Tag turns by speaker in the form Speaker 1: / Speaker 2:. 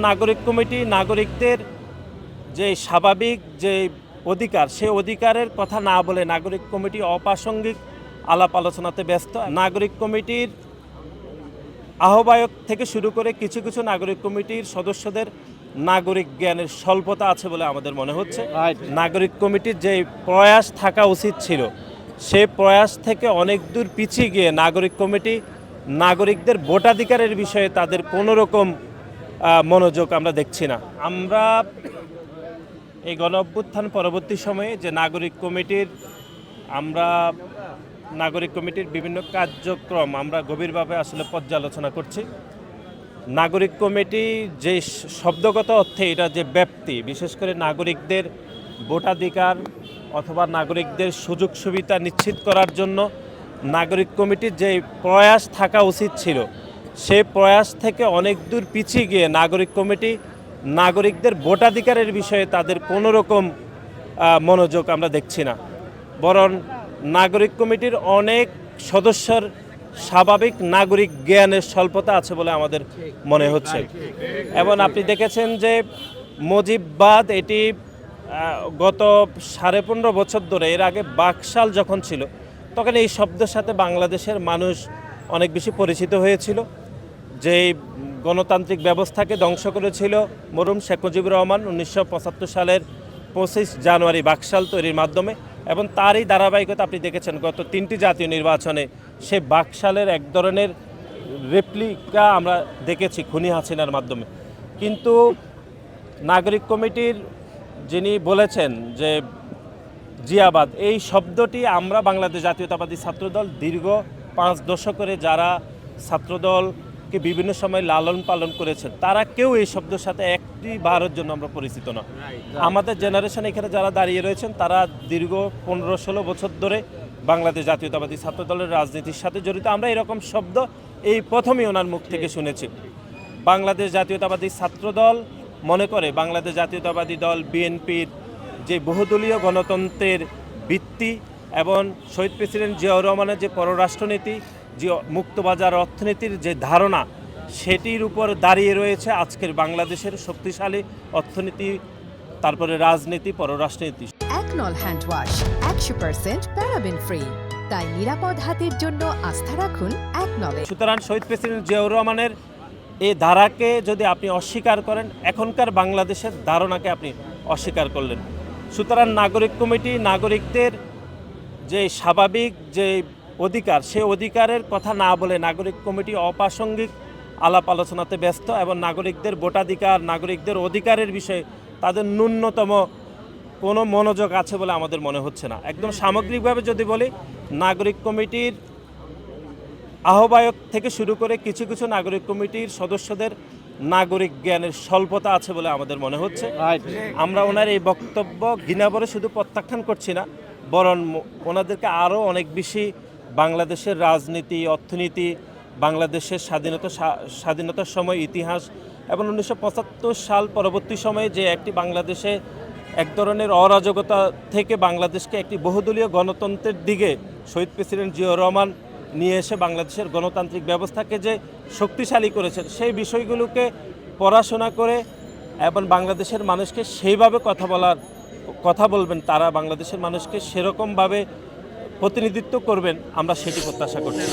Speaker 1: নাগরিক কমিটি নাগরিকদের যে স্বাভাবিক যে অধিকার সেই অধিকারের কথা না বলে নাগরিক কমিটি অপ্রাসঙ্গিক আলাপ আলোচনাতে ব্যস্ত। নাগরিক কমিটির আহ্বায়ক থেকে শুরু করে কিছু কিছু নাগরিক কমিটির সদস্যদের নাগরিক জ্ঞানের স্বল্পতা আছে বলে আমাদের মনে হচ্ছে। নাগরিক কমিটির যে প্রয়াস থাকা উচিত ছিল সেই প্রয়াস থেকে অনেক দূর পিছিয়ে গিয়ে নাগরিক কমিটি নাগরিকদের ভোটাধিকারের বিষয়ে তাদের কোনো রকম মনোযোগ আমরা দেখছি না। আমরা এই গণ অভ্যুত্থান পরবর্তী সময়ে যে নাগরিক কমিটির বিভিন্ন কার্যক্রম আমরা গভীরভাবে আসলে পর্যালোচনা করছি। নাগরিক কমিটি যে শব্দগত অর্থে এটা যে ব্যাপ্তি, বিশেষ করে নাগরিকদের ভোটাধিকার অথবা নাগরিকদের সুযোগ সুবিধা নিশ্চিত করার জন্য নাগরিক কমিটির যে প্রয়াস থাকা উচিত ছিল সেই প্রয়াস থেকে অনেক দূর পিছিয়ে গিয়ে নাগরিক কমিটি নাগরিকদের ভোটাধিকারের বিষয়ে তাদের কোনো রকম মনোযোগ আমরা দেখছি না। বরং নাগরিক কমিটির অনেক সদস্যর স্বাভাবিক নাগরিক জ্ঞানের স্বল্পতা আছে বলে আমাদের মনে হচ্ছে। এবং আপনি দেখেছেন যে মুজিববাদ এটি গত 15.5 বছর ধরে, এর আগে বাকশাল যখন ছিল তখন এই শব্দের সাথে বাংলাদেশের মানুষ অনেক বেশি পরিচিত হয়েছিল। যেই গণতান্ত্রিক ব্যবস্থাকে ধ্বংস করেছিল মরহুম শেখ মুজিবুর রহমান 1975 সালের 25 জানুয়ারি বাকশাল তৈরির মাধ্যমে, এবং তারই ধারাবাহিকতা আপনি দেখেছেন গত 3টি জাতীয় নির্বাচনে সে বাকশালের এক ধরনের রেপ্লিকা আমরা দেখেছি খুনি হাসিনার মাধ্যমে। কিন্তু নাগরিক কমিটির যিনি বলেছেন যে জিয়াবাদ, এই শব্দটি আমরা বাংলাদেশ জাতীয়তাবাদী ছাত্রদল দীর্ঘ 5 দশক করে যারা ছাত্রদলকে বিভিন্ন সময় লালন পালন করেছেন তারা কেউ এই শব্দের সাথে একটি বারের জন্য আমরা পরিচিত না। আমাদের জেনারেশন এখানে যারা দাঁড়িয়ে রয়েছেন তারা দীর্ঘ 15-16 বছর ধরে বাংলাদেশ জাতীয়তাবাদী ছাত্রদলের রাজনীতির সাথে জড়িত। আমরা এরকম শব্দ এই প্রথমেই ওনার মুখ থেকে শুনেছি। বাংলাদেশ জাতীয়তাবাদী ছাত্রদল মনে করে বাংলাদেশ জাতীয়তাবাদী দল বিএনপির যে বহুদলীয় গণতন্ত্রের ভিত্তি এবং শহীদ প্রেসিডেন্ট জিয়াউর রহমানের যে পররাষ্ট্রনীতি, যে মুক্তবাজার অর্থনীতির যে ধারণা, সেটির উপর দাঁড়িয়ে রয়েছে আজকের বাংলাদেশের শক্তিশালী অর্থনীতি, তারপরে রাজনীতি, পররাষ্ট্রনীতি।
Speaker 2: একনল হ্যান্ড ওয়াশ 100% প্যারাবেন ফ্রি, তাই নিরাপদ হাতের জন্য আস্থা রাখুন একনলে।
Speaker 1: সুতরাং শহীদ প্রেসিডেন্ট জিয়াউর রহমানের এই ধারাকে যদি আপনি অস্বীকার করেন, এখনকার বাংলাদেশের ধারণাকে আপনি অস্বীকার করলেন। সুতরাং নাগরিক কমিটি নাগরিকদের যে স্বাভাবিক যে অধিকার সেই অধিকারের কথা না বলে নাগরিক কমিটি অপ্রাসঙ্গিক আলাপ আলোচনাতে ব্যস্ত, এবং নাগরিকদের ভোটাধিকার নাগরিকদের অধিকারের বিষয়ে তাদের ন্যূনতম কোনো মনোযোগ আছে বলে আমাদের মনে হচ্ছে না। একদম সামগ্রিকভাবে যদি বলি, নাগরিক কমিটির আহ্বায়ক থেকে শুরু করে কিছু কিছু নাগরিক কমিটির সদস্যদের নাগরিক জ্ঞানের স্বল্পতা আছে বলে আমাদের মনে হচ্ছে। আমরা ওনার এই বক্তব্য ঘৃণাভরে শুধু প্রত্যাখ্যান করছি না, বরং ওনাদেরকে আরও অনেক বেশি বাংলাদেশের রাজনীতি, অর্থনীতি, বাংলাদেশের স্বাধীনতার সময় ইতিহাস এবং 1975 সাল পরবর্তী সময়ে যে একটি বাংলাদেশে এক ধরনের অরাজকতা থেকে বাংলাদেশকে একটি বহুদলীয় গণতন্ত্রের দিকে শহীদ প্রেসিডেন্ট জিয়াউর রহমান নিয়ে এসে বাংলাদেশের গণতান্ত্রিক ব্যবস্থাকে যে শক্তিশালী করেছেন, সেই বিষয়গুলোকে পড়াশোনা করে এবং বাংলাদেশের মানুষকে সেইভাবে কথা বলবেন, তারা বাংলাদেশের মানুষকে সেরকমভাবে প্রতিনিধিত্ব করবেন, আমরা সেটি প্রত্যাশা করছি।